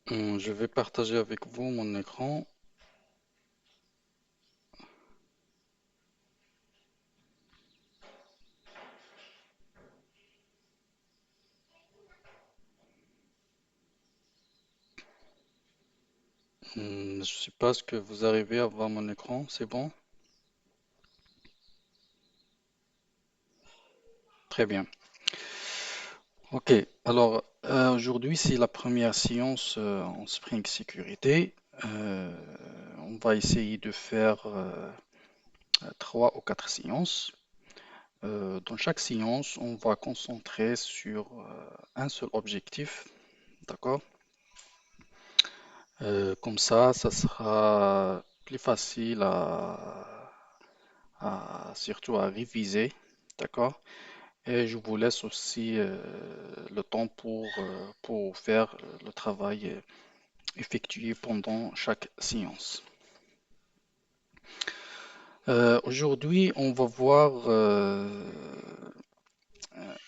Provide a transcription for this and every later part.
Je vais partager avec vous mon écran. Je suppose que vous arrivez à voir mon écran, c'est bon? Très bien. Ok, alors aujourd'hui c'est la première séance en Spring Sécurité. Euh, on va essayer de faire trois ou quatre séances. Dans chaque séance, on va concentrer sur un seul objectif, d'accord? Comme ça sera plus facile surtout à réviser, d'accord? Et je vous laisse aussi le temps pour faire le travail effectué pendant chaque séance. Aujourd'hui, on va voir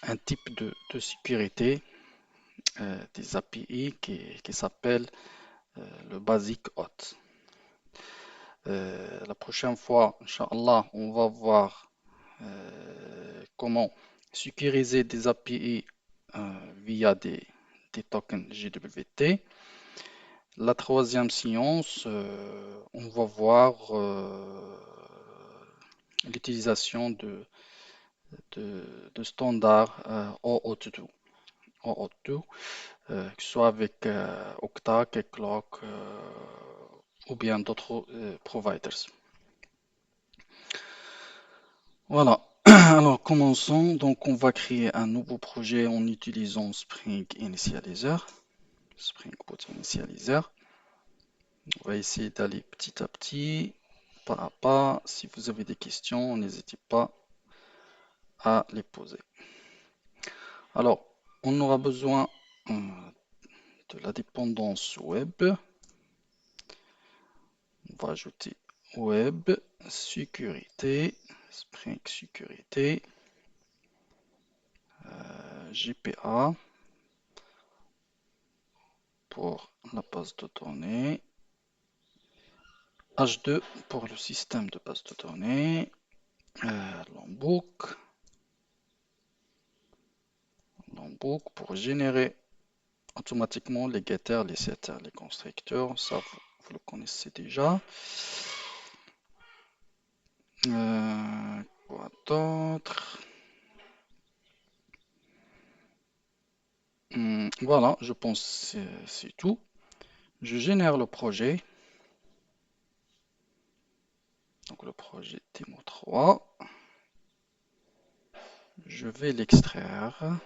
un type de sécurité des API qui s'appelle le Basic Auth. La prochaine fois, Inch'Allah, on va voir comment sécuriser des API via des tokens JWT. La troisième séance, on va voir l'utilisation de standards OAuth2, OAuth2 que ce soit avec Okta, Keycloak ou bien d'autres providers. Voilà. Alors commençons. Donc on va créer un nouveau projet en utilisant Spring Initializer, Spring Boot Initializer. On va essayer d'aller petit à petit, pas à pas. Si vous avez des questions, n'hésitez pas à les poser. Alors, on aura besoin de la dépendance web. On va ajouter web, sécurité, Spring Sécurité, GPA pour la base de données, H2 pour le système de base de données, Lombok, Lombok pour générer automatiquement les getters, les setters, les constructeurs. Ça, vous le connaissez déjà. Quoi d'autre? Voilà, je pense que c'est tout. Je génère le projet. Donc le projet démo 3. Je vais l'extraire.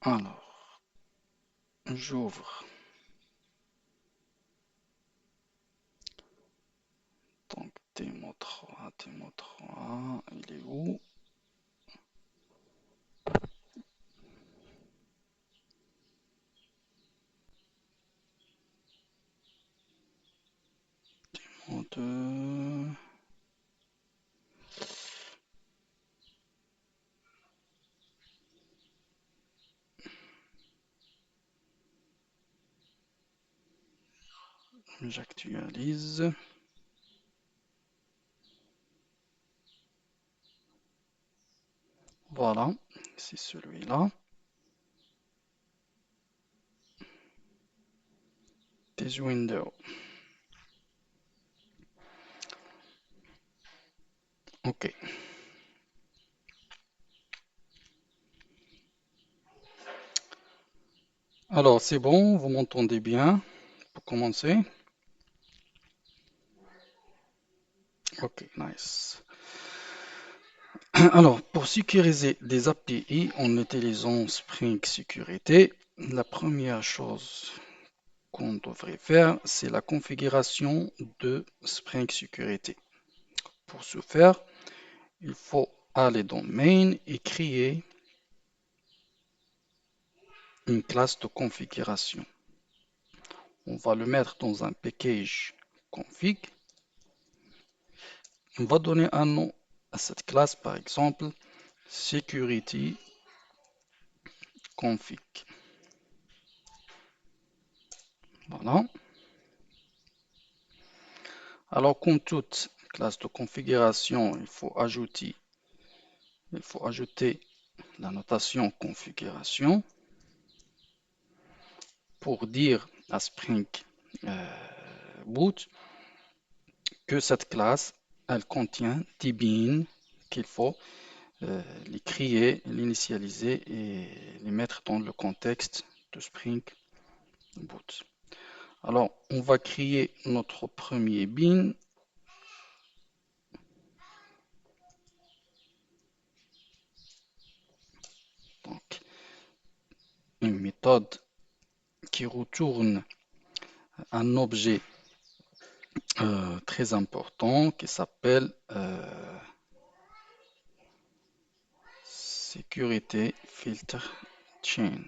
Alors, j'ouvre. Donc démo 3, il est où? Démo 2. J'actualise. Voilà, c'est celui-là. Des windows. Ok. Alors, c'est bon, vous m'entendez bien pour commencer? Ok, nice. Alors, pour sécuriser des API en utilisant Spring Sécurité, la première chose qu'on devrait faire, c'est la configuration de Spring Sécurité. Pour ce faire, il faut aller dans Main et créer une classe de configuration. On va le mettre dans un package config. On va donner un nom à cette classe, par exemple, security config. Voilà. Alors, comme toute classe de configuration, il faut ajouter la notation configuration pour dire à Spring Boot que cette classe, elle contient des beans qu'il faut les créer, l'initialiser et les mettre dans le contexte de Spring Boot. Alors, on va créer notre premier bean. Donc, une méthode qui retourne un objet très important qui s'appelle Security Filter Chain.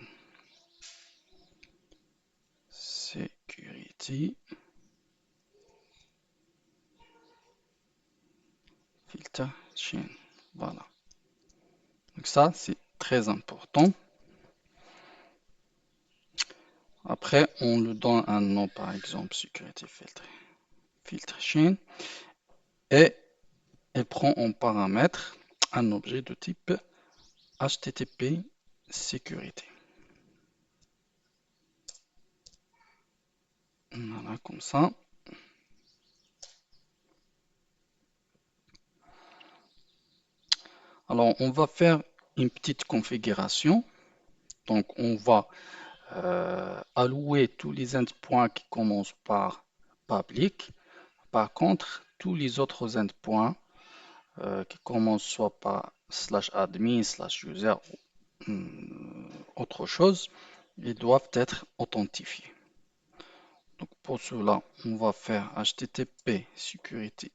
Security Filter Chain. Voilà. Donc ça, c'est très important. Après, on lui donne un nom, par exemple, Security Filter Chain. Et elle prend en paramètre un objet de type HTTP sécurité. Voilà, comme ça. Alors, on va faire une petite configuration. Donc, on va allouer tous les endpoints qui commencent par public. Par contre, tous les autres endpoints qui commencent soit par /admin, /user ou autre chose, ils doivent être authentifiés. Donc pour cela, on va faire http security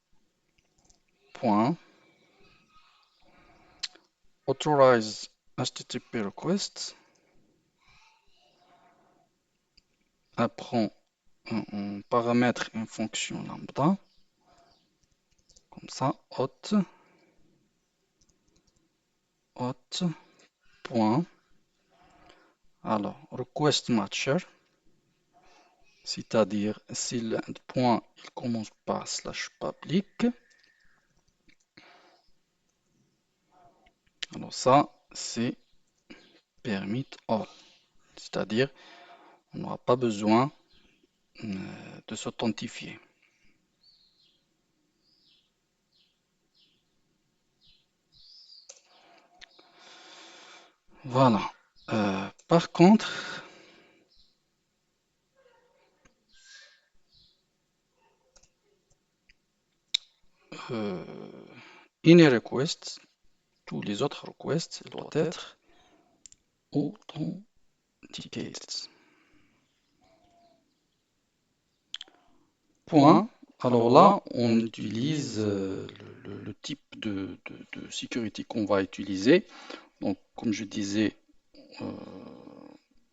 authorize http request. Après, on paramètre une fonction lambda, comme ça, hot point. Alors, request matcher, c'est-à-dire si l'endpoint il commence par /public. Alors ça, c'est permit all, c'est-à-dire on n'aura pas besoin de s'authentifier. Voilà. Par contre, any request, tous les autres requests doivent être authenticated. Point. Alors là, on utilise le type de sécurité qu'on va utiliser. Donc, comme je disais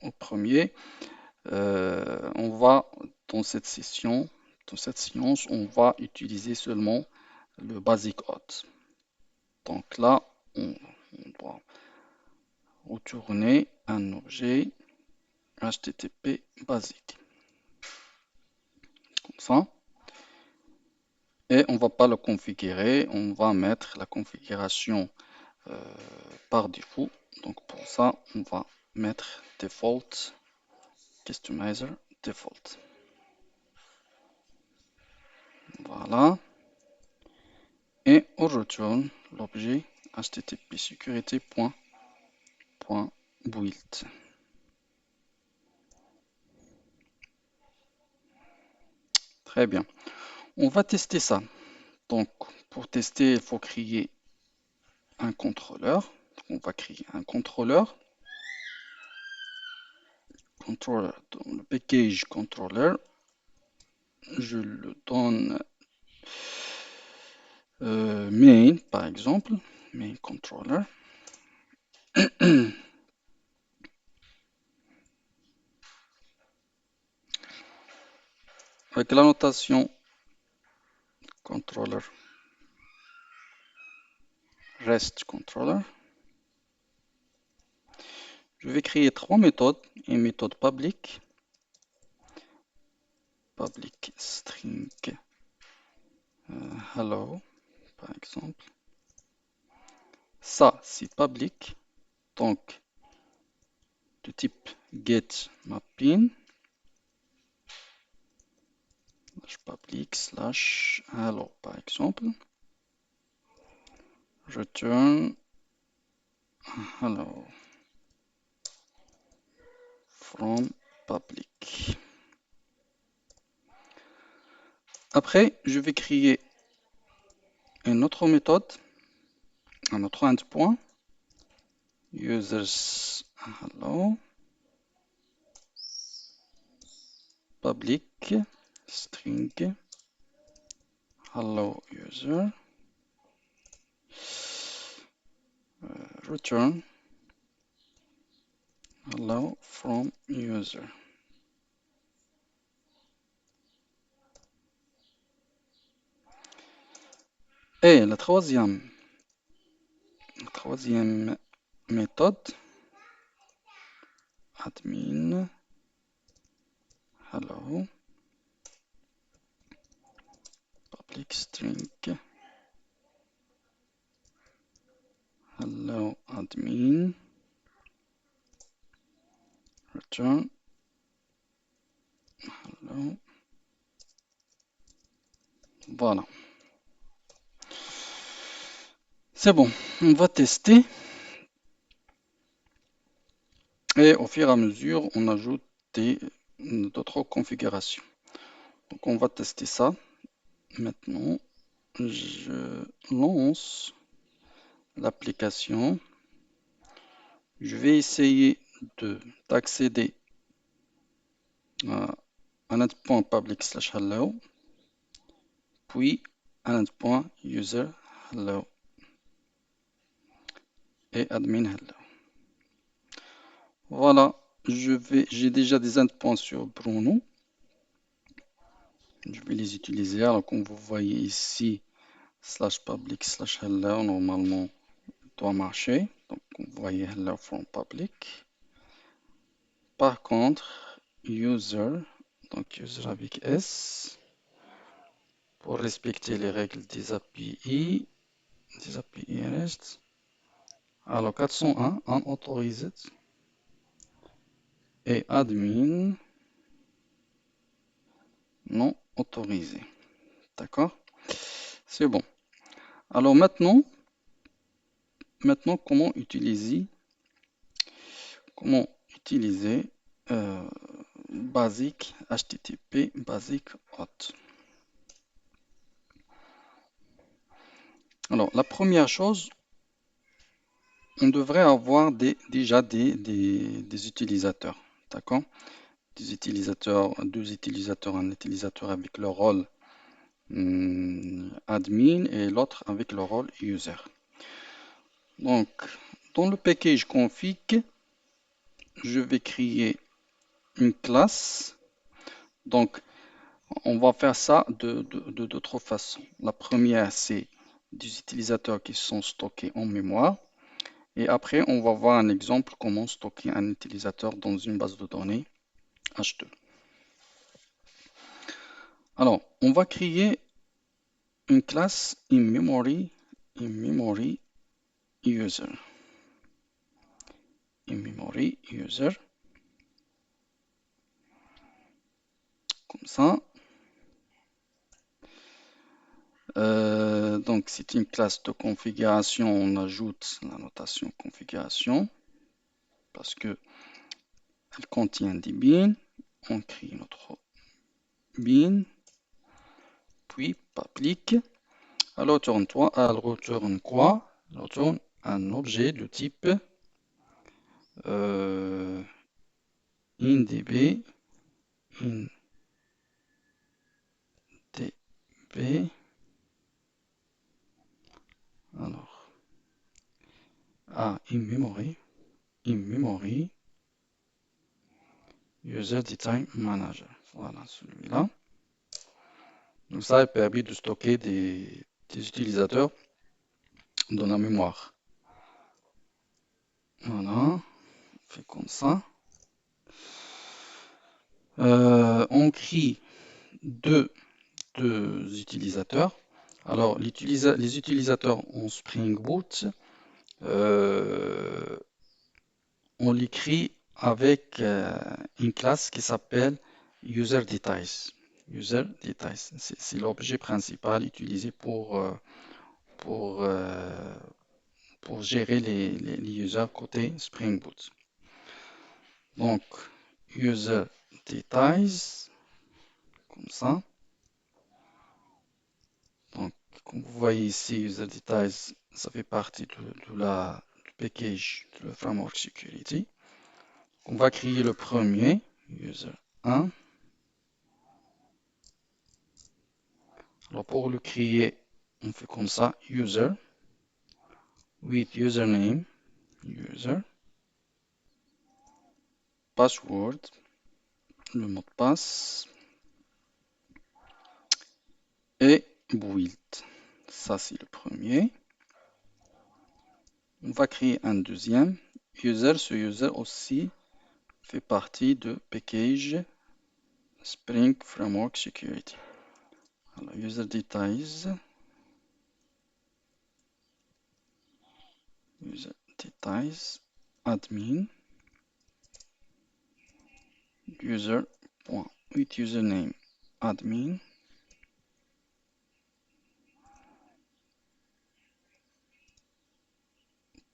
au premier, on va dans cette séance, on va utiliser seulement le basic auth. Donc là, on doit retourner un objet HTTP basique. Comme ça. Et on ne va pas le configurer, on va mettre la configuration par défaut. Donc pour ça, on va mettre default, customizer default. Voilà. Et on retourne l'objet http security.build. Très bien. On va tester ça. Donc, pour tester, il faut créer un contrôleur. On va créer un contrôleur. Dans le package controller, je le donne main, par exemple, main controller. avec la notation controller rest controller. Je vais créer trois méthodes. Une méthode public string hello par exemple. Ça c'est public, donc de type get mapping public slash hello par exemple. Return hello from public. Après, je vais créer une autre méthode, un autre endpoint, users hello, public string hello user, return hello from user. Et la troisième méthode, admin hello public string hello admin return hello. Voilà. C'est bon, on va tester. Et au fur et à mesure, on ajoute d'autres configurations. Donc on va tester ça. Maintenant, je lance l'application. Je vais essayer d'accéder à un endpoint public slash hello, puis un endpoint user hello et admin hello. Voilà, j'ai déjà des endpoints sur Bruno. Je vais les utiliser. Alors, comme vous voyez ici, slash public slash hello, normalement, doit marcher. Donc, vous voyez hello from public. Par contre, user, donc user avec S, pour respecter les règles des API REST. Alors, 401, unauthorized. Et admin, non autorisé. D'accord? C'est bon. Alors maintenant, comment utiliser basic HTTP basic auth. Alors la première chose, on devrait avoir déjà des utilisateurs, d'accord? Des utilisateurs, deux utilisateurs, un utilisateur avec le rôle admin et l'autre avec le rôle user. Donc dans le package config, je vais créer une classe. Donc on va faire ça de d'autres façons. La première, c'est des utilisateurs qui sont stockés en mémoire. Et après, on va voir un exemple comment stocker un utilisateur dans une base de données H2. Alors, on va créer une classe in-memory user. In-memory user. Comme ça. Donc, c'est une classe de configuration. On ajoute la notation configuration parce que elle contient des bins. On crée notre bin, puis public. Elle retourne quoi? Elle retourne un objet de type indb, alors, in-memory, user design manager. Voilà celui-là. Donc ça permet de stocker des utilisateurs dans la mémoire. Voilà, on fait comme ça. On crée deux, deux utilisateurs. Alors, les utilisateurs en Spring Boot, euh, on l'écrit avec une classe qui s'appelle UserDetails. UserDetails, c'est l'objet principal utilisé pour, euh, pour gérer les users côté Spring Boot. Donc, UserDetails, comme ça. Donc, comme vous voyez ici, UserDetails, ça fait partie du package de la framework security. On va créer le premier, user 1. Alors pour le créer, on fait comme ça, user with username, user, password, le mot de passe et build. Ça c'est le premier. On va créer un deuxième. User, ce user aussi fait partie de package Spring Framework Security. Alors, user details, admin, with username admin,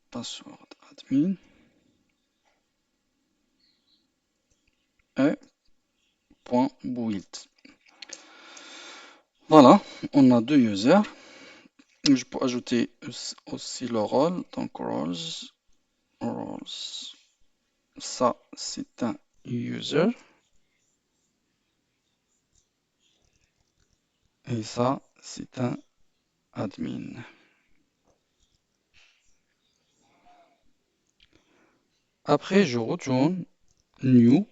password admin et .build. Voilà, on a deux users. Je peux ajouter aussi le rôle. Donc roles, ça c'est un user et ça c'est un admin. Après, je retourne new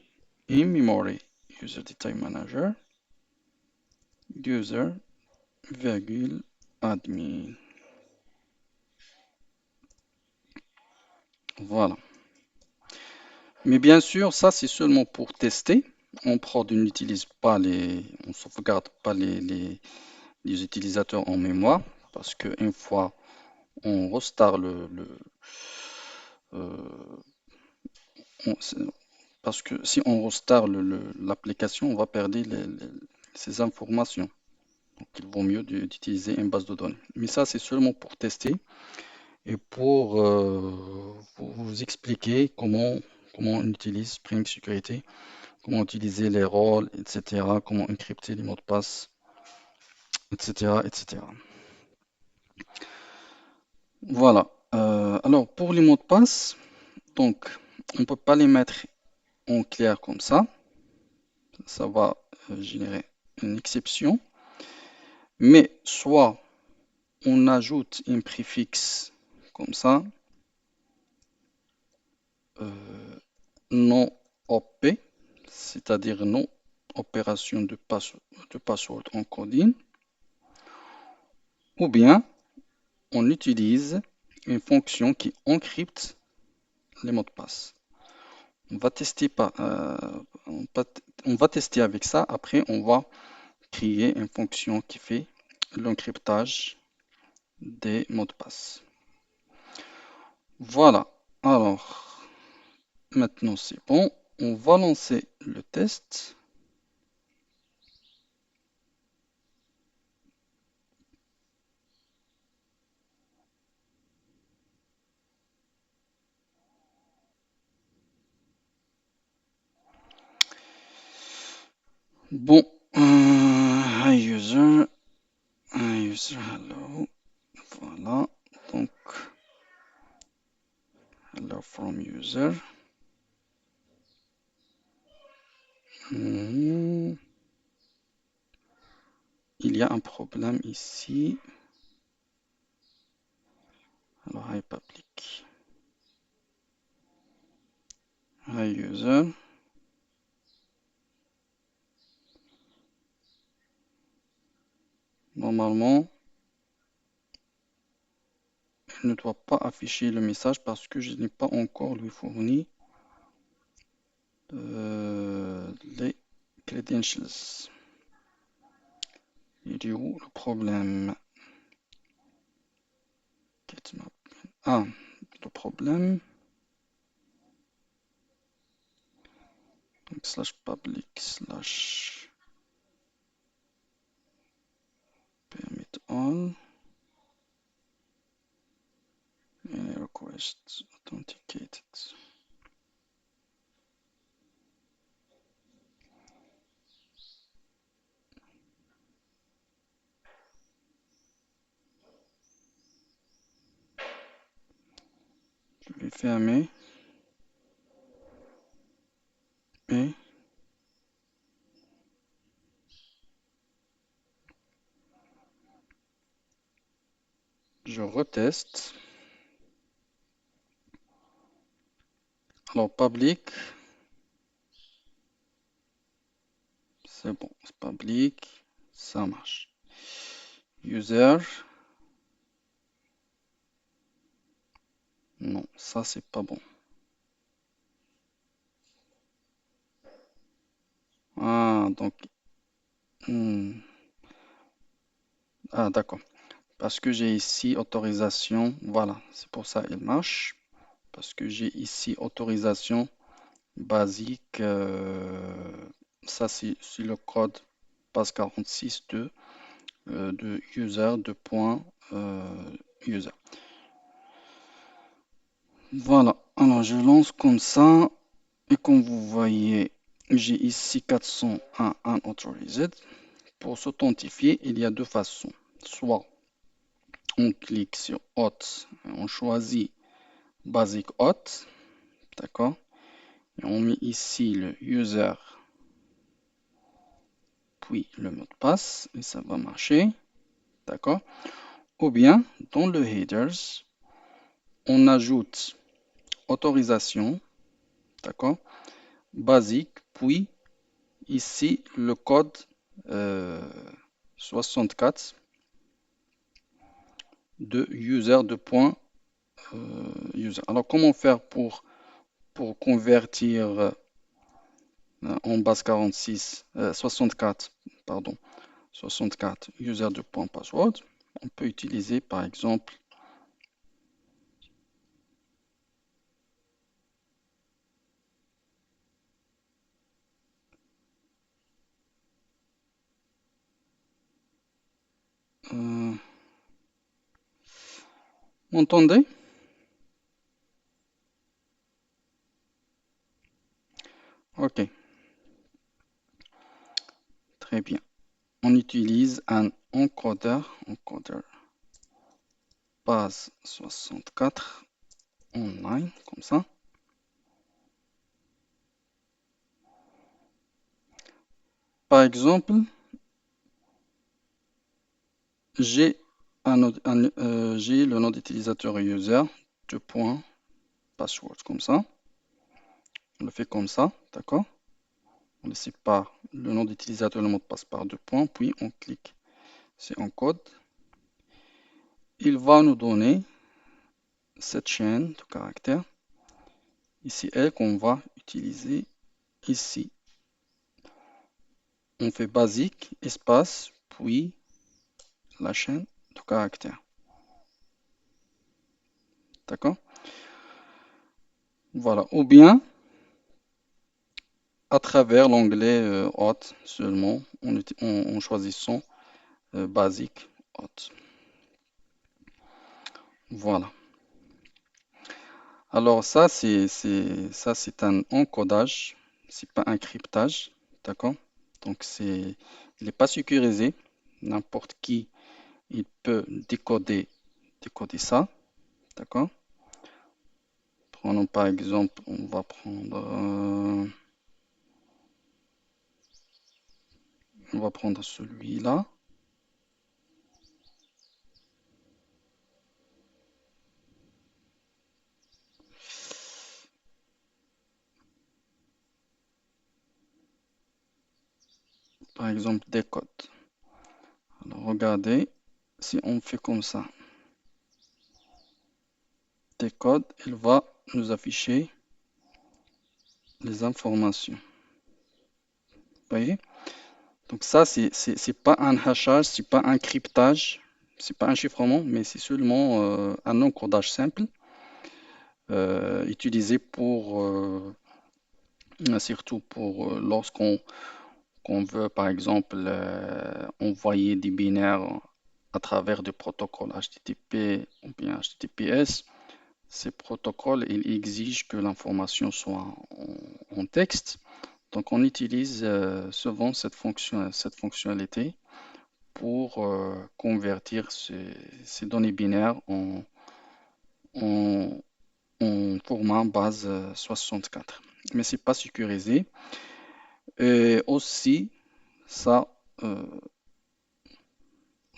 in memory user detail manager user virgule admin. Voilà. Mais bien sûr, ça c'est seulement pour tester. En prod, on n'utilise pas on sauvegarde pas les utilisateurs en mémoire parce qu'une fois on restart euh, parce que si on restart l'application, on va perdre ces informations. Donc il vaut mieux d'utiliser une base de données. Mais ça c'est seulement pour tester et pour vous expliquer comment on utilise Spring Security, comment utiliser les rôles, etc., comment encrypter les mots de passe, etc., etc. Voilà. Alors, pour les mots de passe, donc, on ne peut pas les mettre en clair comme ça. Ça va générer une exception. Mais soit on ajoute un préfixe comme ça, non OP, c'est-à-dire non opération de password encoding, ou bien on utilise une fonction qui encrypte les mots de passe. On va tester on va tester avec ça. Après, on va créer une fonction qui fait l'encryptage des mots de passe. Voilà. Alors, maintenant c'est bon. On va lancer le test. Bon, hi user, hello. Voilà. Donc, hello from user. Il y a un problème ici. Alors, hi public. Hi user. normalement, il ne doit pas afficher le message parce que je n'ai pas encore lui fourni les credentials. Il est où le problème? Ah, le problème. Donc, slash public slash permit all and request authenticated. Je vais fermer et je reteste. Alors, public, c'est bon, c'est public, ça marche. User, non, ça c'est pas bon. Ah, donc, ah, d'accord. Parce que j'ai ici autorisation, voilà, c'est pour ça il marche. Parce que j'ai ici autorisation basique, ça c'est le code base 46 de user de point user. Voilà, alors je lance comme ça et comme vous voyez, j'ai ici 401 unauthorized. Pour s'authentifier, il y a deux façons. Soit on clique sur Auth, on choisit Basic Auth, d'accord? Et on met ici le user, puis le mot de passe, et ça va marcher, d'accord? Ou bien, dans le headers, on ajoute autorisation, d'accord? Basique, puis ici le code 64 de user de point user. Alors, comment faire pour convertir en base 46, 64, pardon, 64 user de point password? On peut utiliser par exemple euh, m'entendez? Ok, très bien. On utilise un encodeur base 64 online, comme ça. Par exemple, j'ai j'ai le nom d'utilisateur user, deux points, password, comme ça. On le fait comme ça, d'accord? On le sépare le nom d'utilisateur et le mot de passe par deux points, puis on clique, c'est encode. Il va nous donner cette chaîne de caractères. Ici, elle qu'on va utiliser ici. On fait basique, espace, puis la chaîne de caractères. D'accord? Voilà. Ou bien, à travers l'onglet Hot seulement, en choisissant basique Hot. Voilà. Alors ça c'est un encodage, c'est pas un cryptage, d'accord? Donc il n'est pas sécurisé. N'importe qui il peut décoder ça, d'accord? Prenons par exemple, on va prendre celui-là. Par exemple, décode. Alors, regardez, si on fait comme ça, T-code, il va nous afficher les informations. Vous voyez? Donc ça, c'est pas un hachage, c'est pas un cryptage, c'est pas un chiffrement, mais c'est seulement un encodage simple utilisé pour surtout pour lorsqu'on qu'on veut par exemple envoyer des binaires à travers des protocoles HTTP ou bien HTTPS. Ces protocoles, ils exigent que l'information soit en texte. Donc on utilise souvent cette fonctionnalité pour convertir ces données binaires en- en format base 64. Mais c'est pas sécurisé. Et aussi, ça, euh,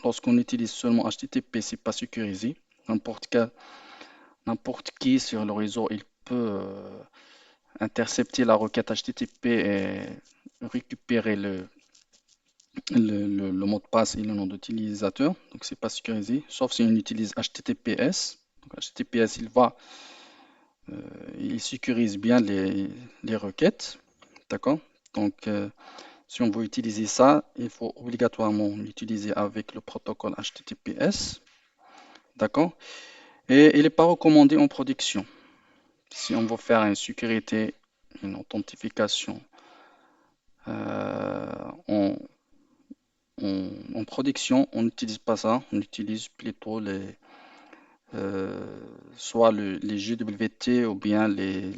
lorsqu'on utilise seulement HTTP, c'est pas sécurisé. N'importe qui sur le réseau, il peut intercepter la requête HTTP et récupérer le mot de passe et le nom d'utilisateur. Donc, c'est pas sécurisé, sauf si on utilise HTTPS. Donc, HTTPS, il sécurise bien les requêtes. D'accord? Donc, si on veut utiliser ça, il faut obligatoirement l'utiliser avec le protocole HTTPS. D'accord? Et il n'est pas recommandé en production. Si on veut faire une sécurité, une authentification en, en production, on n'utilise pas ça. On utilise plutôt soit les JWT ou bien les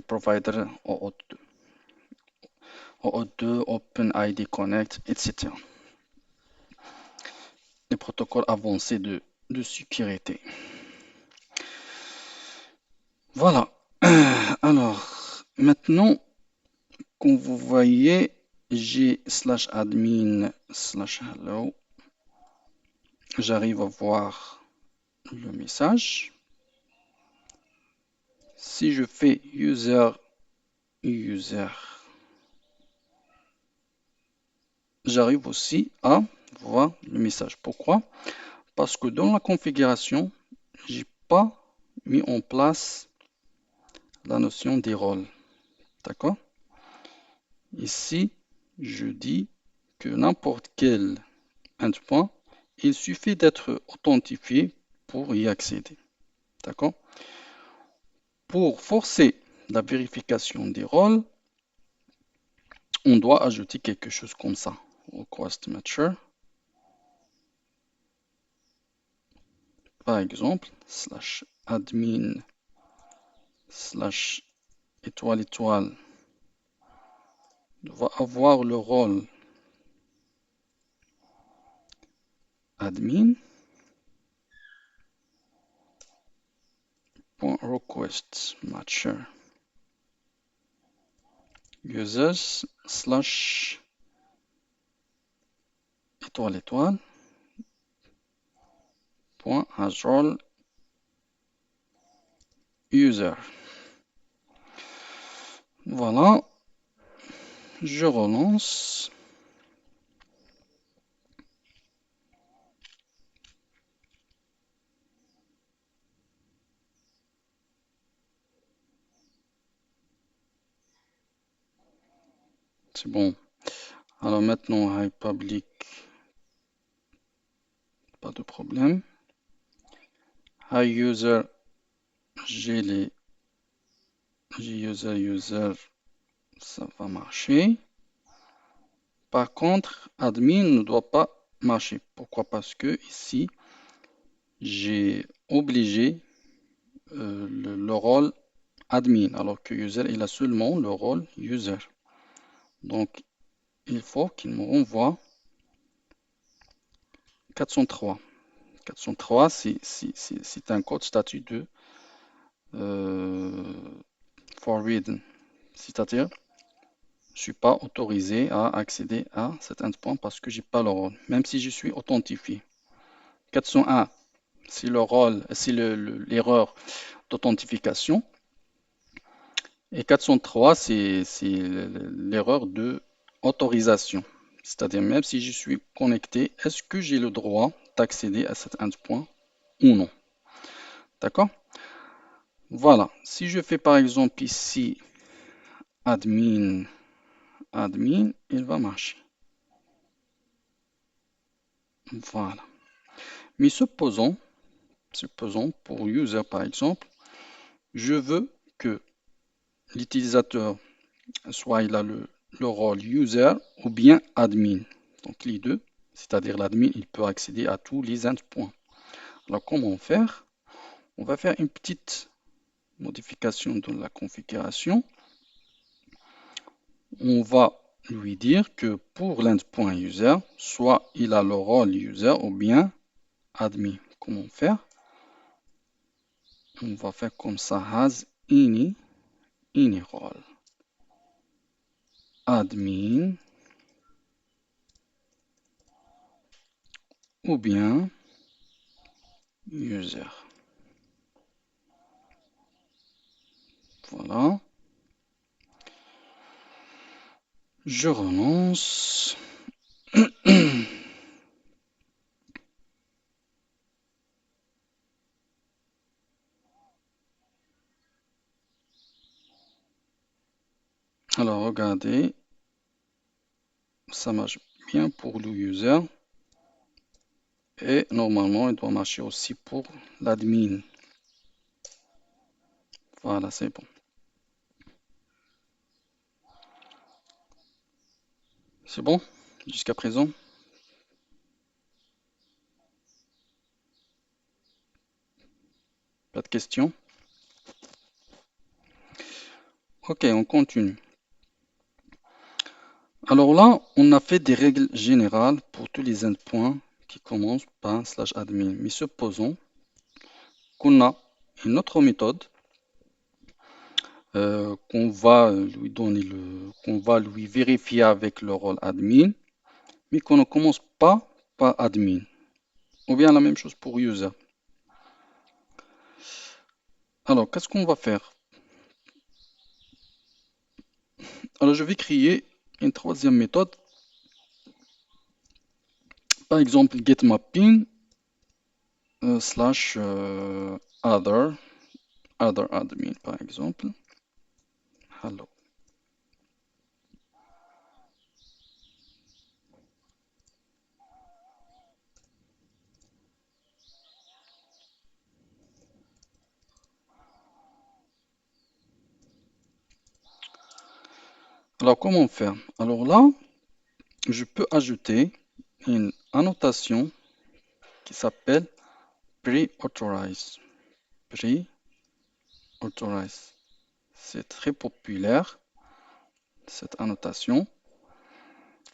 providers OAuth2, OpenID Connect, etc. Les protocoles avancés de sécurité. Voilà. Alors, maintenant, comme vous voyez, j'ai /admin/hello. J'arrive à voir le message. Si je fais user, j'arrive aussi à voir le message. Pourquoi? Parce que dans la configuration, j'ai pas mis en place la notion des rôles. D'accord? Ici, je dis que n'importe quel endpoint, il suffit d'être authentifié pour y accéder. D'accord? Pour forcer la vérification des rôles, on doit ajouter quelque chose comme ça. Request matcher. Par exemple, /admin/ étoile étoile va avoir le rôle admin. Request matcher users / étoile étoile point as role user. Voilà, je relance. C'est bon. Alors maintenant, high public, pas de problème. High user, j'ai user, ça va marcher. Par contre, admin ne doit pas marcher. Pourquoi? Parce que ici, j'ai obligé le rôle admin, alors que user, il a seulement le rôle user. Donc, il faut qu'il me renvoie 403. 403, c'est un code statut de forbidden, c'est-à-dire je ne suis pas autorisé à accéder à cet endpoint parce que j'ai pas le rôle, même si je suis authentifié. 401, c'est le rôle, c'est l'erreur d'authentification. Et 403, c'est l'erreur de autorisation. C'est-à-dire, même si je suis connecté, est-ce que j'ai le droit d'accéder à cet endpoint ou non? D'accord? Voilà. Si je fais par exemple ici admin, admin, il va marcher. Voilà. Mais supposons pour user par exemple, je veux que l'utilisateur soit il a le rôle user ou bien admin. Donc les deux, c'est-à-dire l'admin, il peut accéder à tous les endpoints. Alors comment faire? On va faire une petite modification de la configuration. On va lui dire que pour l'endpoint user, soit il a le rôle user ou bien admin. Comment faire? On va faire comme ça, has any role admin ou bien user. Voilà. Je relance. Alors regardez, ça marche bien pour le user et normalement il doit marcher aussi pour l'admin. Voilà, c'est bon. C'est bon jusqu'à présent? Pas de questions? Ok, on continue. Alors là, on a fait des règles générales pour tous les endpoints qui commencent par /admin. Mais supposons qu'on a une autre méthode qu'on va lui vérifier avec le rôle admin, mais qu'on ne commence pas par admin. Ou bien la même chose pour user. Alors, qu'est-ce qu'on va faire? Alors, je vais créer une troisième méthode. Par exemple, getMapping slash other admin, par exemple. Hello. Alors, comment faire? Alors là, je peux ajouter une annotation qui s'appelle pre-authorize. Pre-authorize. C'est très populaire, cette annotation.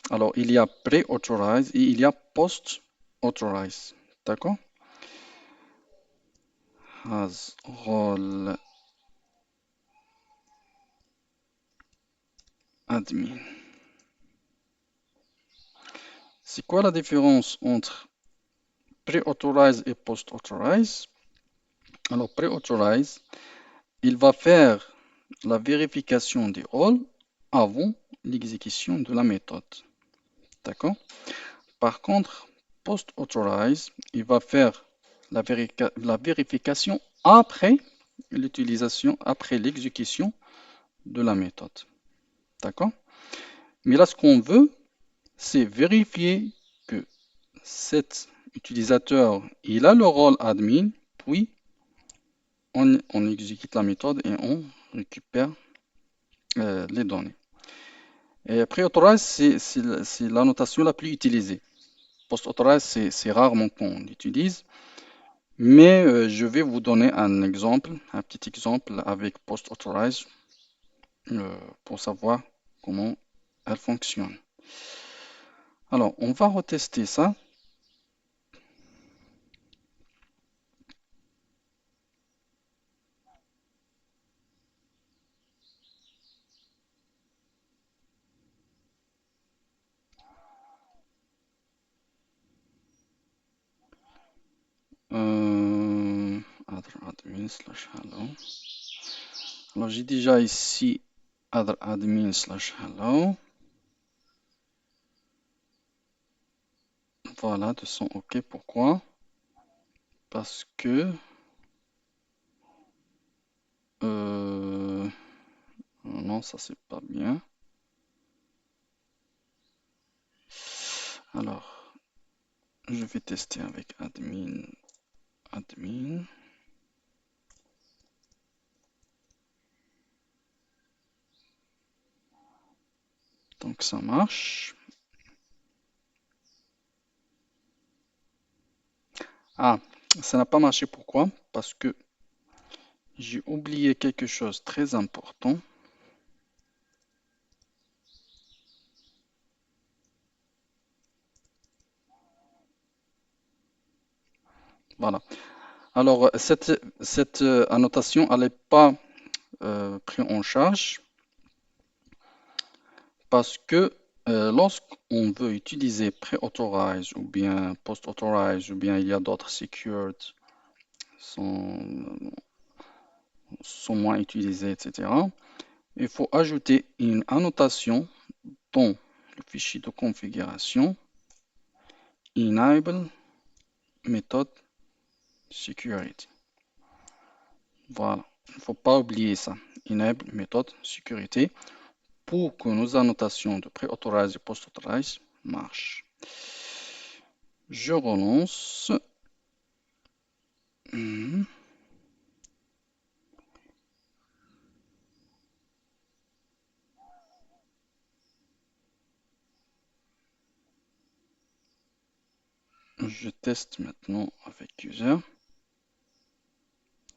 Alors, il y a pre-authorize et il y a post-authorize. D'accord? Has role admin. C'est quoi la différence entre pre-authorize et post-authorize? Alors, pre-authorize, il va faire la vérification des rôles avant l'exécution de la méthode. D'accord? Par contre, post-authorize, il va faire la vérification après l'utilisation, après l'exécution de la méthode. D'accord? Mais là, ce qu'on veut, c'est vérifier que cet utilisateur, il a le rôle admin, puis on exécute la méthode et on récupère les données. Et pre-authorize, c'est la notation la plus utilisée. Post-authorize, c'est rarement qu'on l'utilise, mais je vais vous donner un exemple, un petit exemple avec post-authorize pour savoir comment elle fonctionne. Alors, on va retester ça. Admin slash hello. Alors, j'ai déjà ici admin slash hello. Voilà, 200, ok. Pourquoi? Parce que non, ça c'est pas bien. Alors, je vais tester avec admin. Donc ça marche. Ah, ça n'a pas marché. Pourquoi? Parce que j'ai oublié quelque chose de très important. Voilà. Alors, cette annotation, elle n'est pas prise en charge parce que lorsqu'on veut utiliser pre-authorize ou bien post-authorize ou bien il y a d'autres secured sont, sont moins utilisés, etc. Il faut ajouter une annotation dans le fichier de configuration enable method security. Voilà, il ne faut pas oublier ça. Enable méthode sécurité pour que nos annotations de pré-authorize et post-authorize marchent. Je relance. Je teste maintenant avec user.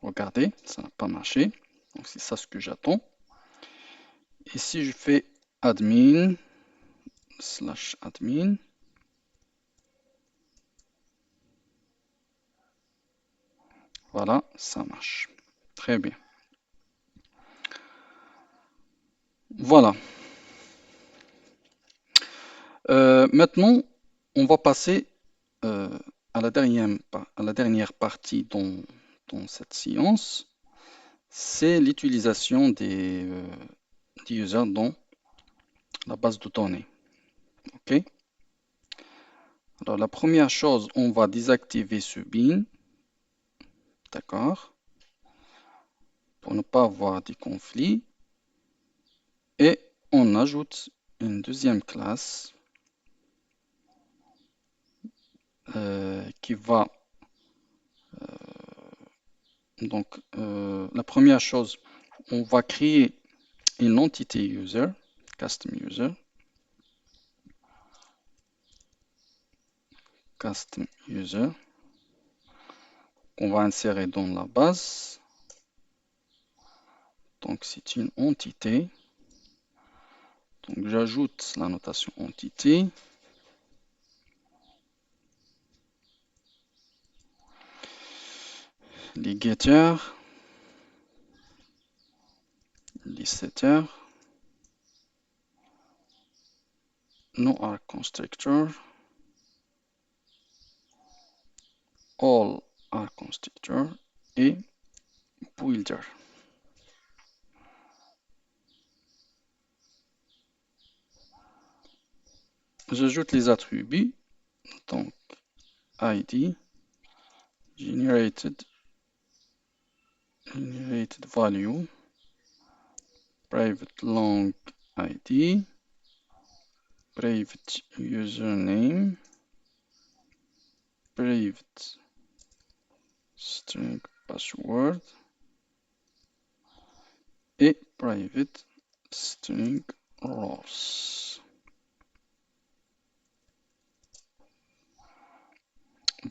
Regardez, ça n'a pas marché. Donc c'est ça ce que j'attends. Et si je fais admin /admin, voilà, ça marche. Très bien. Voilà. Maintenant, on va passer à la dernière partie dans cette séance. C'est l'utilisation des users dans la base de données. OK? Alors, la première chose, on va désactiver ce bin. D'accord? Pour ne pas avoir des conflits. Et on ajoute une deuxième classe qui va... donc, la première chose, on va créer une entité user, custom user, qu'on va insérer dans la base. Donc, c'est une entité. Donc, j'ajoute la notation entité. Les getters, les setters, no are constructor, all are constructor et builder. J'ajoute les attributs, donc ID, generated value, private long ID, private username, private string password et private string rows.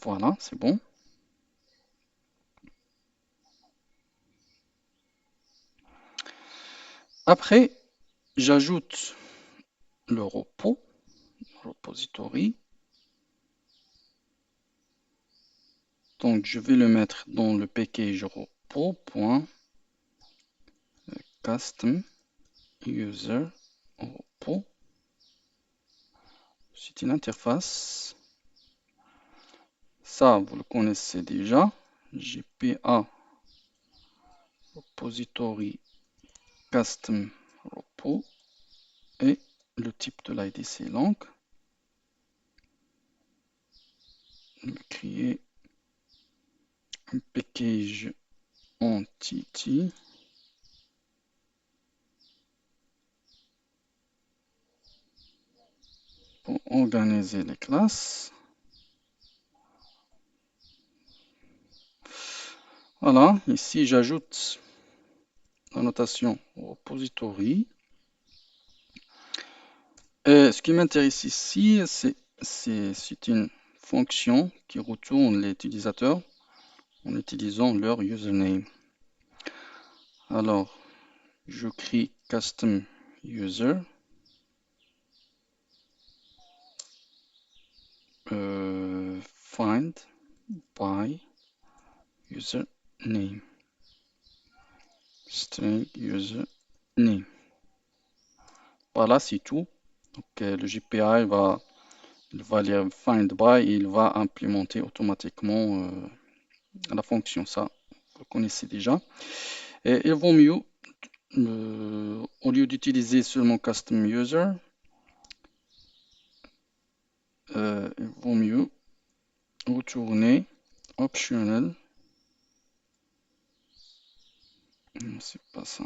Voilà, c'est bon. Après, j'ajoute le repository. Donc, je vais le mettre dans le package repo.custom user repo. C'est une interface. Ça, vous le connaissez déjà. GPA repository custom repo et le type de l'ID c'est long. Je vais créer un package entity pour organiser les classes. Voilà, ici j'ajoute la notation repository. Et ce qui m'intéresse ici, c'est une fonction qui retourne les utilisateurs en utilisant leur username. Alors, je crée custom user. Find by username. String username. Voilà, c'est tout. Donc, le GPI il va lire find by et il va implémenter automatiquement la fonction. Ça, vous connaissez déjà. Et il vaut mieux, au lieu d'utiliser seulement custom user, il vaut mieux retourner optional. Non, c'est pas ça.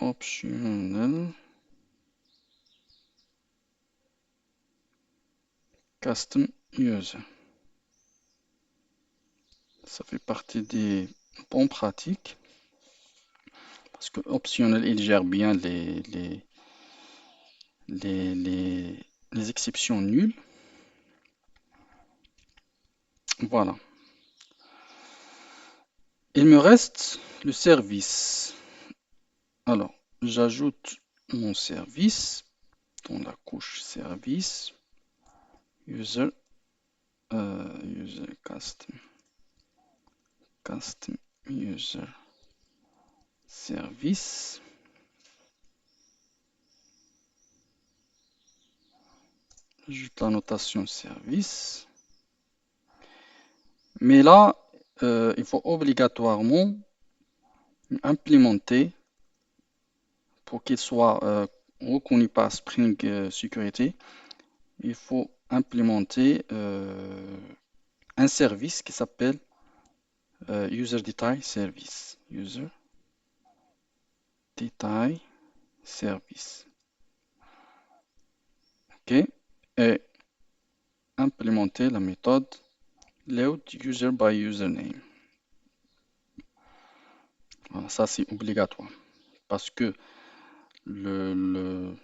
Optional custom user. Ça fait partie des bonnes pratiques parce que optional, il gère bien les exceptions nulles. Voilà. Il me reste le service. Alors, j'ajoute mon service dans la couche service user, user custom user service. J'ajoute la notation service. Mais là, il faut obligatoirement implémenter pour qu'il soit reconnu par Spring Security. Il faut implémenter un service qui s'appelle User Detail Service. User Detail Service. OK. Et implémenter la méthode load user by username. Voilà, ça c'est obligatoire parce que le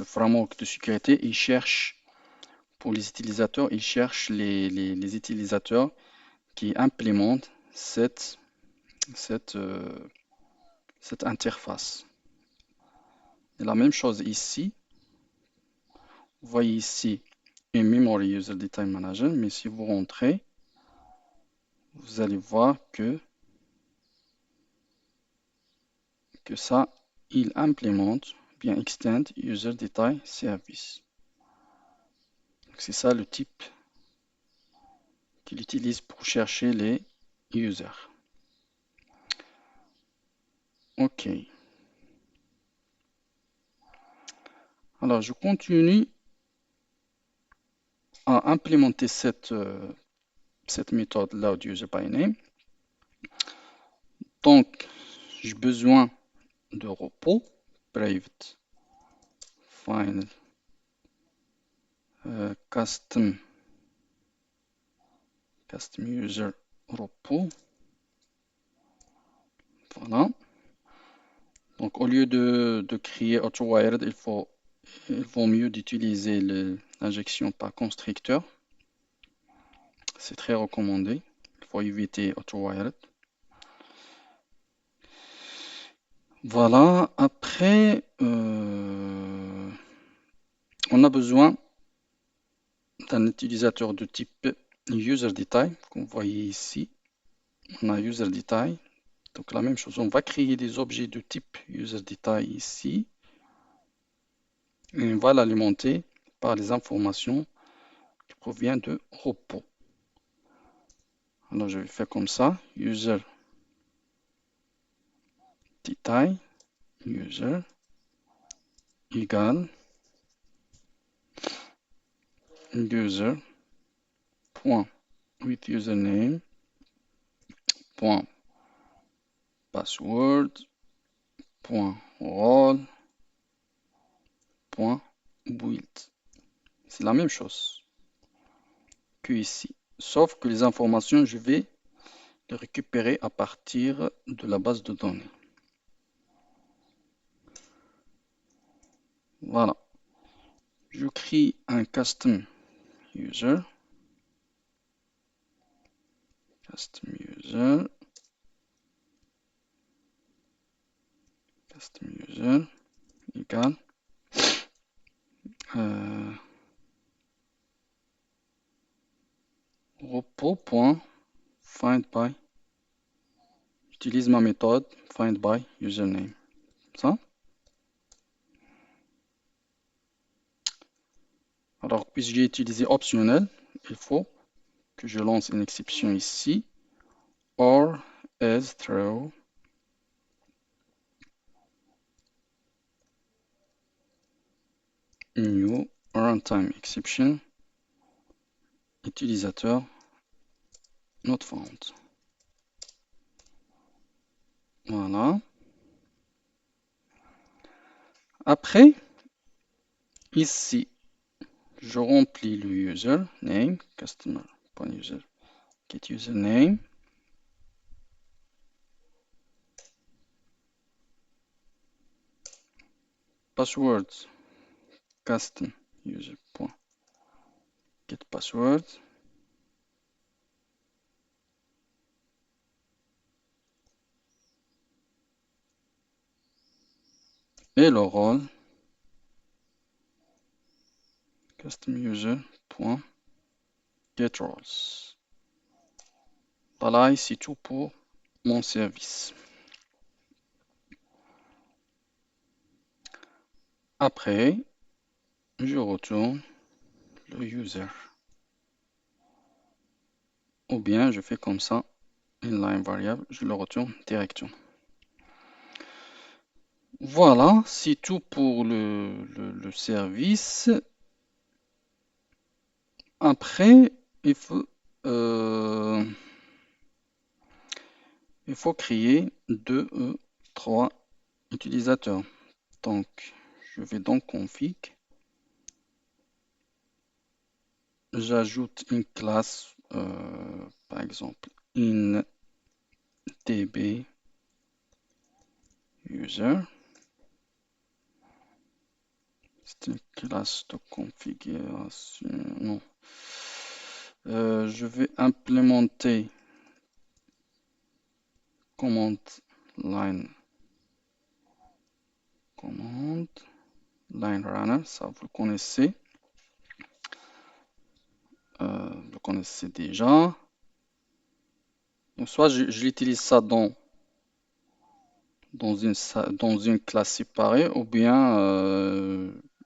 framework de sécurité, il cherche pour les utilisateurs, il cherche les utilisateurs qui implémentent cette interface. Et la même chose ici. Vous voyez ici une Memory User Detail Manager, mais si vous rentrez, vous allez voir que ça, il implémente bien Extend User Detail Service. C'est ça le type qu'il utilise pour chercher les users. OK. Alors, je continue à implémenter cette méthode load user by name. Donc, j'ai besoin de repos, private final custom user repos. Voilà. Donc, au lieu de créer AutoWired, il vaut mieux d'utiliser l'injection par constructeur. C'est très recommandé. Il faut éviter AutoWired. Voilà. Après, on a besoin d'un utilisateur de type UserDetail, comme vous voyez ici. On a UserDetail. Donc, la même chose, on va créer des objets de type UserDetail ici. Et on va l'alimenter par les informations qui proviennent de repos. Alors, je vais faire comme ça. User detail, user égale user point with username point password point role point build. C'est la même chose que ici, sauf que les informations, je vais les récupérer à partir de la base de données. Voilà. Je crée un custom user. Custom user. Custom user égale repos.findBy. J'utilise ma méthode findBy username. Ça. Alors, puisque j'ai utilisé optionnel, il faut que je lance une exception ici. Or as throw new runtime exception utilisateur not found. Voilà. Après, ici, je remplis le user name, customer.user get username. Password custom user.get password. Et le rôle custom user.get roles. Voilà, ici tout pour mon service. Après, je retourne le user. Ou bien je fais comme ça, inline variable, je le retourne directement. Voilà, c'est tout pour le service. Après, euh, il faut créer trois utilisateurs. Donc, je vais dans config. J'ajoute une classe, par exemple, indb user. C'est une classe de configuration. Non. Je vais implémenter command line runner, ça vous le connaissez. Vous le connaissez déjà. Donc, soit je l'utilise ça dans une classe séparée, ou bien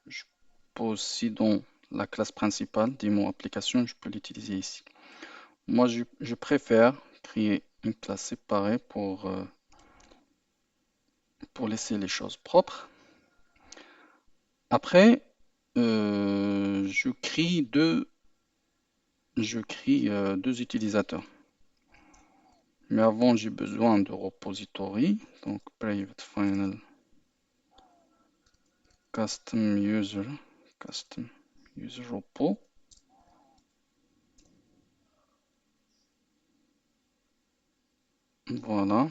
je peux aussi dans la classe principale des mots application, je peux l'utiliser ici. Moi, je préfère créer une classe séparée pour laisser les choses propres. Après, je crée deux utilisateurs. Mais avant, j'ai besoin de repository. Donc, private final custom user repo. Voilà.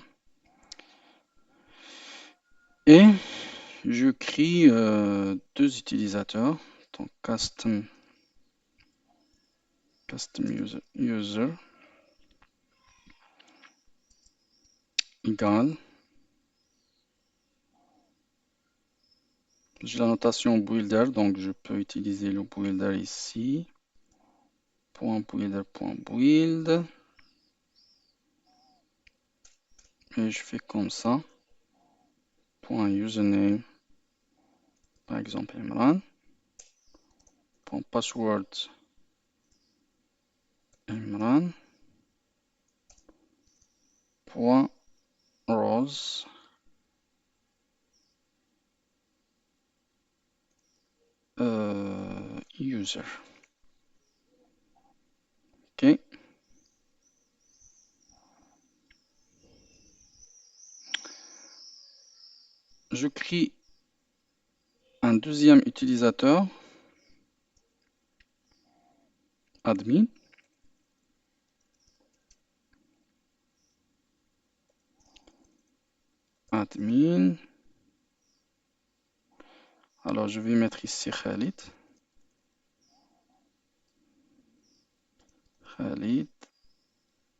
Et je crée deux utilisateurs. Donc, custom user égale. J'ai la notation builder, donc je peux utiliser le builder ici. .builder.build. Et je fais comme ça. .username, par exemple Imran. .password Imran. .rows user. je crée un deuxième utilisateur, admin. Admin. Alors, je vais mettre ici Khalid. Khalid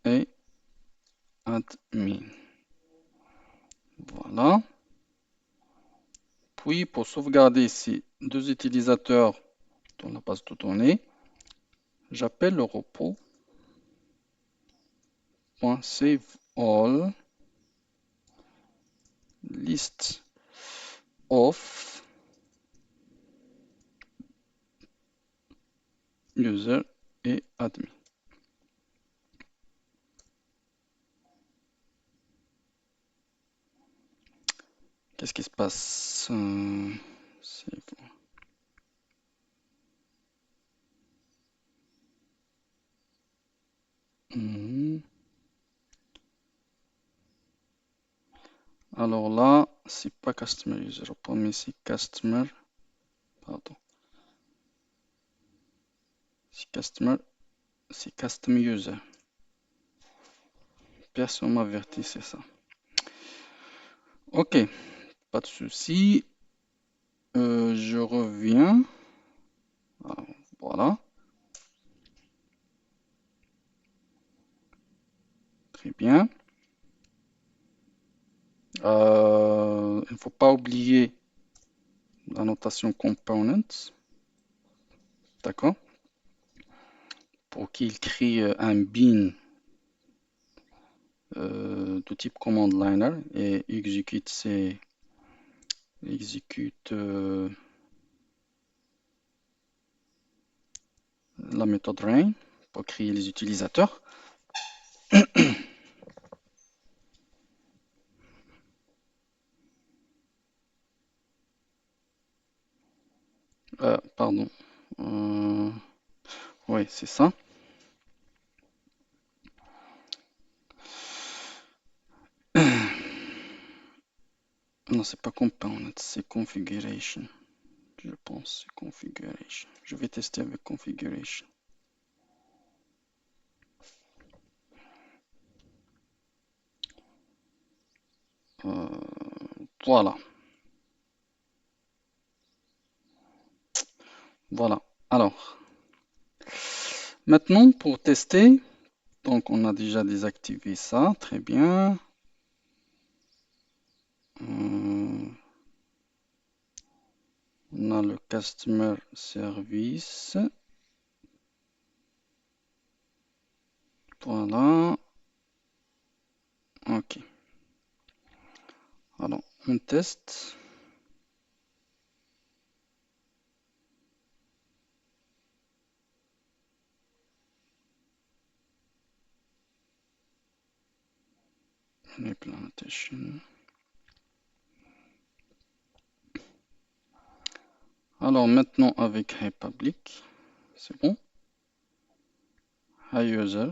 et admin. Voilà. Puis, pour sauvegarder ces deux utilisateurs dans la base de données, j'appelle le repos .save all list of user et admin. Qu'est-ce qui se passe? Save. Mhm. Alors là, c'est pas customer user, mais c'est customer. Pardon. C'est customer, c'est custom user. Personne m'a averti, c'est ça. Ok, pas de souci. Je reviens. Alors, voilà. Très bien. Il ne faut pas oublier la notation components. D'accord? Pour qu'il crée un bin de type command liner et exécute la méthode rain pour créer les utilisateurs. Pardon. Oui, c'est ça. Non, c'est pas component, c'est configuration. Je pense c'est configuration. Je vais tester avec configuration. Voilà. Voilà. Alors, maintenant pour tester, donc on a déjà désactivé ça, très bien. On a le customer service. Voilà. Ok. Alors, on teste. Implementation. Alors maintenant avec Hey Public, c'est bon. Hey User,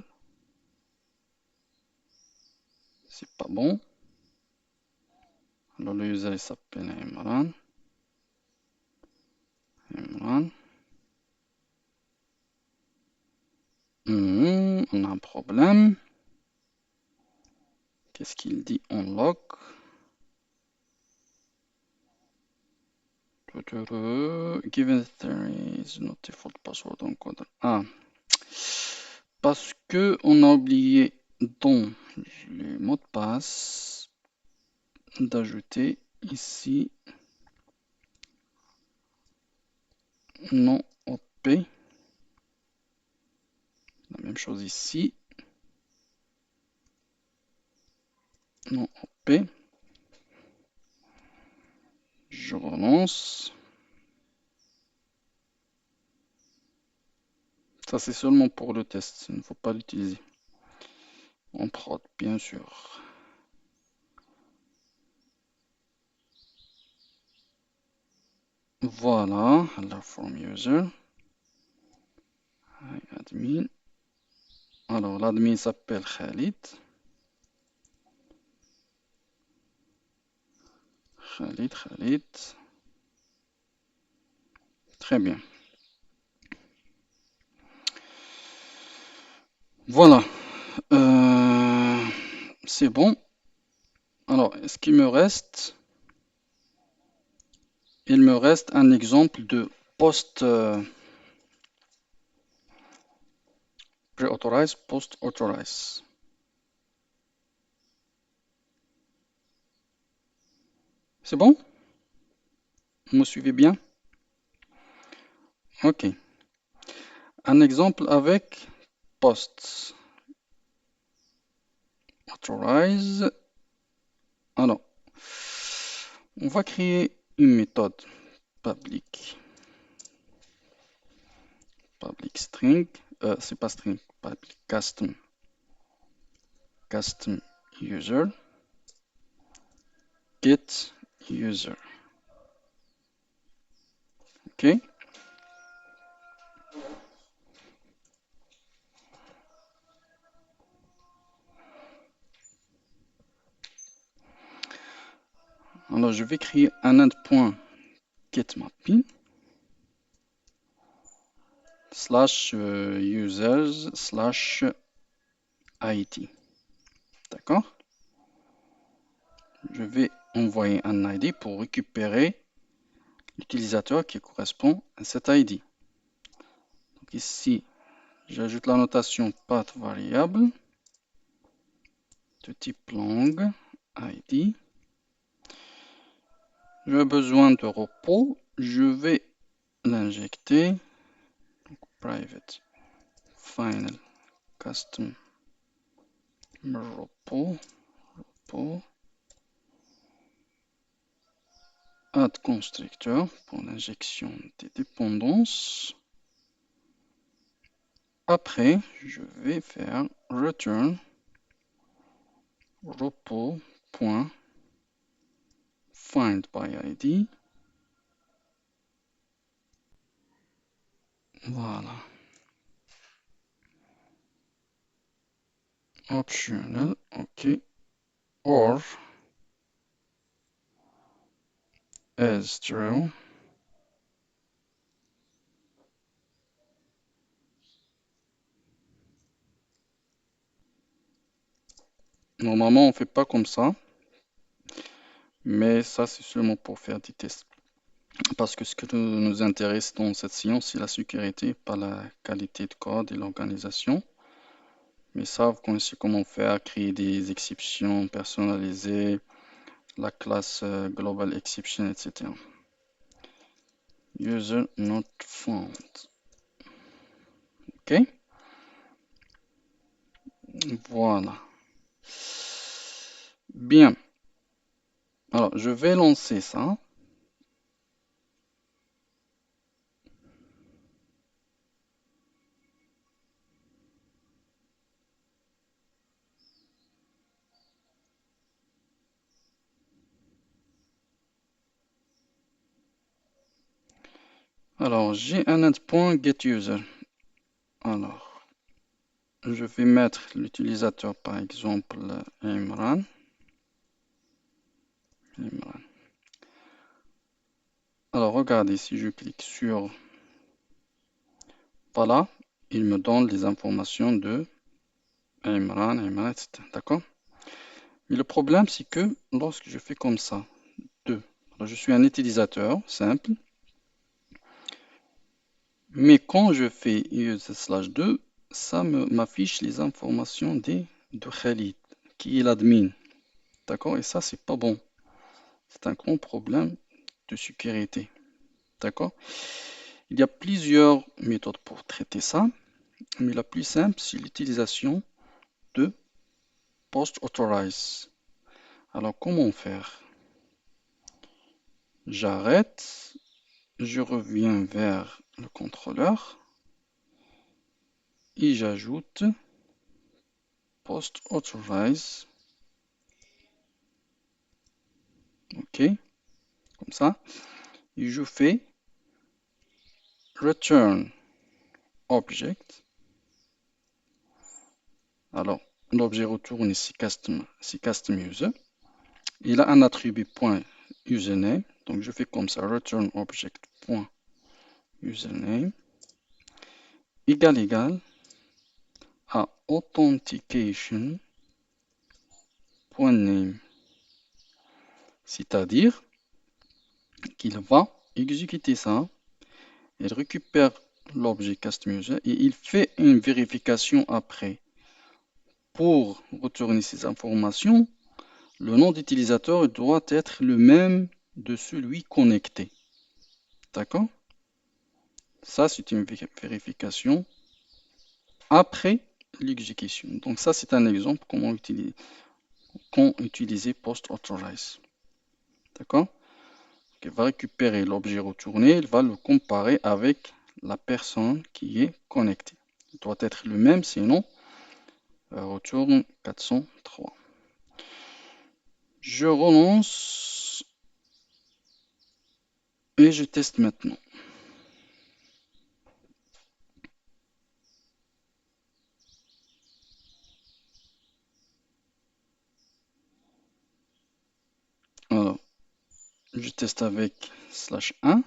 c'est pas bon. Alors le user il s'appelle Imran. Imran. On a un problème. Qu'est-ce qu'il dit en log? Given there is not default password encoder. Ah, parce que on a oublié dans le mot de passe d'ajouter ici non OP. La même chose ici. Non OP. Je relance. Ça, c'est seulement pour le test. Il ne faut pas l'utiliser en prod, bien sûr. Voilà, allow from user. Hi, admin. Alors, l'admin s'appelle Khalid. Khalid. Très bien. Voilà. C'est bon. Alors, ce qu'il me reste, il me reste un exemple de post pre-authorize, post-authorize. C'est bon? Vous me suivez bien? Ok. Un exemple avec post authorize. Alors, on va créer une méthode public string. C'est pas string, public custom user get user. Ok. Alors, je vais créer un end.getMapping slash users slash ID. D'accord? Je vais envoyer un ID pour récupérer l'utilisateur qui correspond à cet ID. Donc ici, j'ajoute la notation path variable de type long ID. J'ai besoin de repos. Je vais l'injecter. Private final custom repos. Add constructor pour l'injection des dépendances. Après, je vais faire return repos.findById. Voilà. Optional, ok. Or as true. Normalement, on ne fait pas comme ça, mais ça, c'est seulement pour faire des tests. Parce que ce qui nous intéresse dans cette science, c'est la sécurité, pas la qualité de code et l'organisation. Mais ça, vous connaissez comment faire, créer des exceptions personnalisées, la classe global exception, etc. User not found. Ok? Voilà. Bien. Alors, je vais lancer ça. Alors, j'ai un end.getUser. Alors, je vais mettre l'utilisateur, par exemple, Imran. Alors, regardez, si je clique sur voilà, il me donne les informations de Imran, etc. D'accord? Mais le problème, c'est que lorsque je fais comme ça, 2, alors je suis un utilisateur simple, mais quand je fais use/2, ça m'affiche les informations de Khalid, qui est l'admin. D'accord? Et ça, c'est pas bon. C'est un grand problème de sécurité. D'accord? Il y a plusieurs méthodes pour traiter ça, mais la plus simple, c'est l'utilisation de post-authorize. Alors, comment faire? J'arrête, je reviens vers le contrôleur et j'ajoute post-authorize. OK, comme ça. Et je fais return object. Alors, l'objet retourne ici custom user. Il a un attribut point username. Donc je fais comme ça, return object.username égal à authentication.name. C'est-à-dire qu'il va exécuter ça, il récupère l'objet custom et il fait une vérification après. Pour retourner ces informations, le nom d'utilisateur doit être le même de celui connecté. D'accord? Ça, c'est une vérification après l'exécution. Donc ça, c'est un exemple comment utiliser post-authorize. D'accord? Il va récupérer l'objet retourné, il va le comparer avec la personne qui est connectée. Il doit être le même, sinon retourne 403. Je relance et je teste maintenant. Alors, je teste avec /1,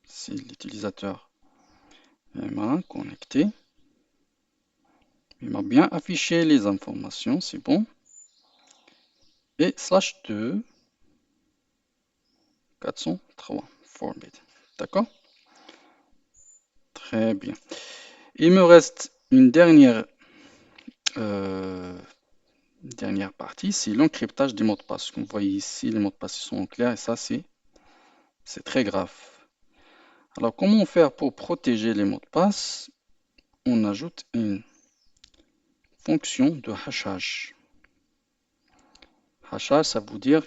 c'est l'utilisateur connecté. Il m'a bien affiché les informations, c'est bon. Et /2, 403, format. D'accord? Très bien. Il me reste une dernière partie, c'est l'encryptage des mots de passe. Comme vous voyez ici, les mots de passe sont clairs et ça, c'est très grave. Alors, comment faire pour protéger les mots de passe? On ajoute une fonction de hachage. Hachage, ça veut dire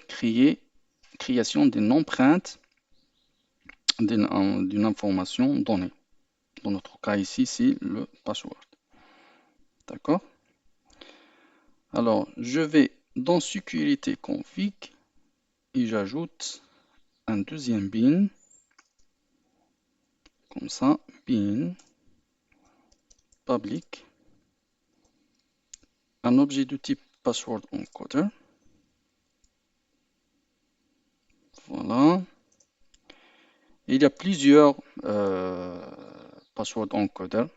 création d'une empreinte d'une information donnée. Dans notre cas ici, c'est le password. D'accord? Alors, je vais dans sécurité config et j'ajoute un deuxième bin. Comme ça, bin public, un objet de type password encoder. Voilà. Il y a plusieurs password encoders.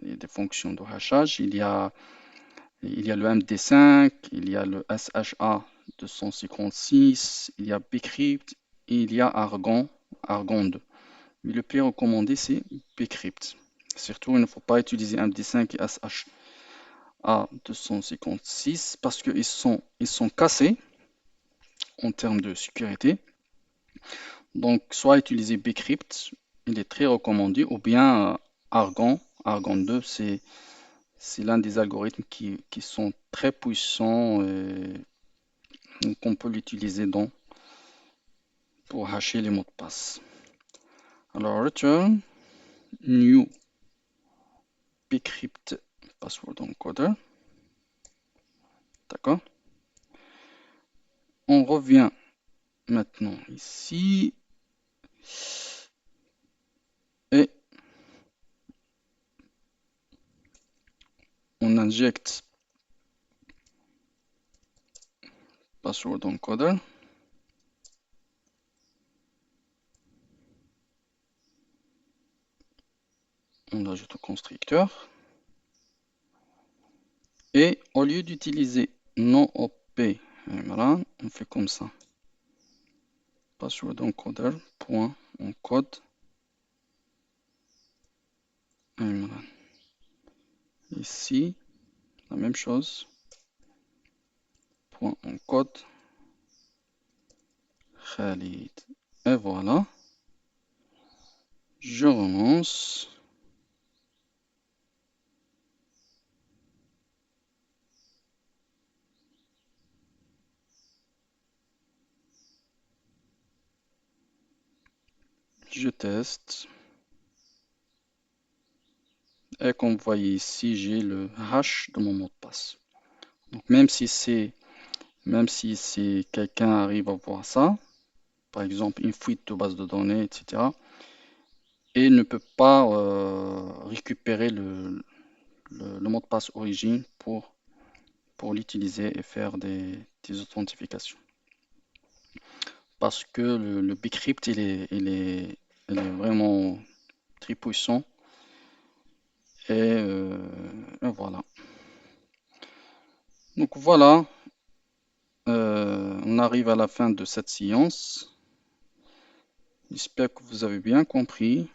Il y a des fonctions de hachage. Il y a le MD5, il y a le SHA 256, il y a Bcrypt et il y a Argon 2. Mais le plus recommandé, c'est Bcrypt. Surtout, il ne faut pas utiliser MD5 et SHA 256 parce qu'ils sont cassés en termes de sécurité. Donc, soit utiliser Bcrypt, il est très recommandé, ou bien Argon 2, c'est l'un des algorithmes qui sont très puissants et qu'on peut l'utiliser pour hasher les mots de passe. Alors, return new bcrypt password encoder. D'accord? On revient maintenant ici et on injecte password encoder. On ajoute au constructeur. Et au lieu d'utiliser non-op, voilà, on fait comme ça. Password encoder, point, encode. Voilà. Ici, la même chose. Point encode. Khalid. Et voilà. Je relance. Je teste. Et comme vous voyez ici, j'ai le hash de mon mot de passe. Donc même si quelqu'un arrive à voir ça, par exemple une fuite de base de données, etc., et ne peut pas récupérer le mot de passe origine pour l'utiliser et faire des authentifications. parce que le Bcrypt, il est vraiment très puissant. Et voilà. Donc voilà, on arrive à la fin de cette séance. J'espère que vous avez bien compris.